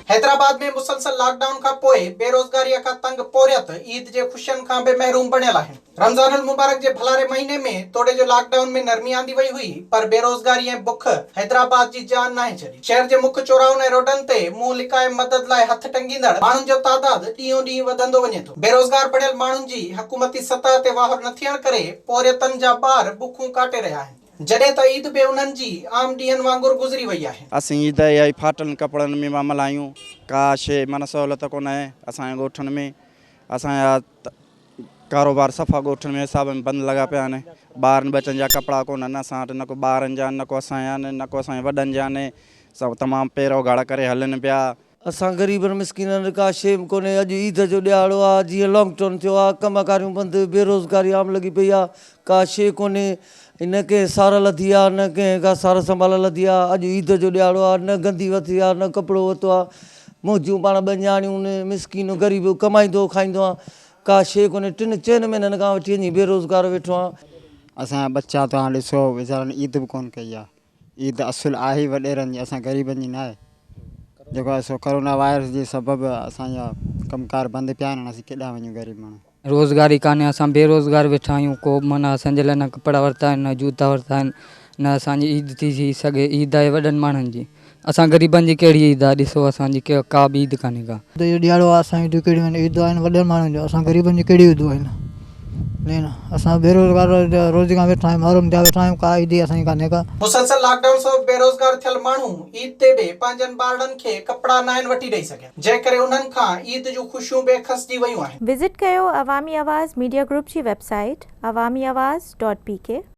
हैदराबाद में मुसलसल लॉकडाउन का पोए बेरोजगारी का तंग पोरियत ईद जे खुशियन का बे महरूम बनियल है। रमजान अल मुबारक जे भलारे महीने में तोड़े जो लॉकडाउन में नरमी आंदी वही हुई, पर बेरोजगारी ऐं बुख हैदराबाद जी जान नाहे छड़ी। शहर जे मुख्य चौराहन ऐं रोडन ते मुंह लिकाए मदद लाइ हथ टंगींदड़ माण्हुनि जो तादाद ॾींहों ॾींहुं वधंदो वञे थो। बेरोजगार पढ़ियल माण्हुनि जी हुकूमती सतह ते वाहर न थियण करे पोरियतनि जा ॿार बुखूं काटे रहिया आहिनि। जॾहिं त ईद बि उन्हनि जी आम ॾींहनि वांगुरु गुज़री वई आहे। असीं ईद या फाटल कपड़नि में मामल आहियूं, का शइ माना सहूलियत कोन आहे असांजे ॻोठनि में। असांजा कारोबार सफ़ा ॻोठनि में हिसाब में बंदि लॻा पिया आहिनि। ॿारनि बचनि जा कपिड़ा कोन आहिनि असां वटि, न को ॿारनि जा, न को असांजा आहिनि, न को असांजे वॾनि जा आहिनि। सभु तमामु पेरो गाड़ा करे हलनि पिया। असां ग़रीबनि मिसकिननि का शइ कोन्हे। अॼु ईद जो ॾियारो आहे, जीअं लॉकडाउन थियो आहे, कम कारियूं बंदि, बेरोज़गारी आम लॻी पई आहे, का शइ कोन्हे। न कंहिं सार लधी आहे, न कंहिं का सार संभाल लधी आहे। अॼु ईद जो ॾियारो आहे, न गंदी वरिती आहे, न कपिड़ो वरितो आहे। मुंहिंजूं पाण ॿ न्याणियूं मिसकिन ग़रीब कमाईंदो खाईंदो आहे, का शइ कोन्हे। 3-4 महीननि खां वठी वञी बेरोज़गार वेठो आहे। असांजा बच्चा तव्हां ॾिसो वीचारनि ईद बि कोन कई आहे। ईद असुलु आहे ई वॾेरनि जी, असां ग़रीबनि जी न आहे। जेको आहे सो कोरोना वायरस जे सबबु असांजा कमकार बंदि पिया आहिनि। असीं केॾांहुं वञूं ग़रीब माण्हू। रोज़गारी कान्हे, असां बेरोज़गार वेठा आहियूं। को माना असांजे लाइ न कपिड़ा वरिता आहिनि, न जूता वरिता आहिनि, न असांजी ईद थी सघे। ईद आहे वॾनि माण्हुनि जी, असां ग़रीबनि जी कहिड़ी ईद आहे? ॾिसो असांजी का बि ईद कान्हे का। ॾियारो आहे असांजी कहिड़ियूं आहिनि ईद आहिनि वॾनि माण्हुनि जो, असां ग़रीबनि जी कहिड़ी ईदूं आहिनि? न असां बेरोज़गार रोज़ी खां वेठा आहियूं, महरूम थिया वेठा आहियूं, का ईद असांजी कान्हे का। मुसलसल लॉकडाउन से बेरोजगार थियल माण्हू ईद ते बि पंहिंजनि ॿारनि खे कपिड़ा न आहिनि वठी ॾेई सघिया, जंहिं करे उन्हनि खां ईद जूं ख़ुशियूं बेखसजी वयूं आहिनि। विज़िट कयो अवामी आवाज़ मीडिया ग्रुप जी वेबसाइट awamiawaz.pk।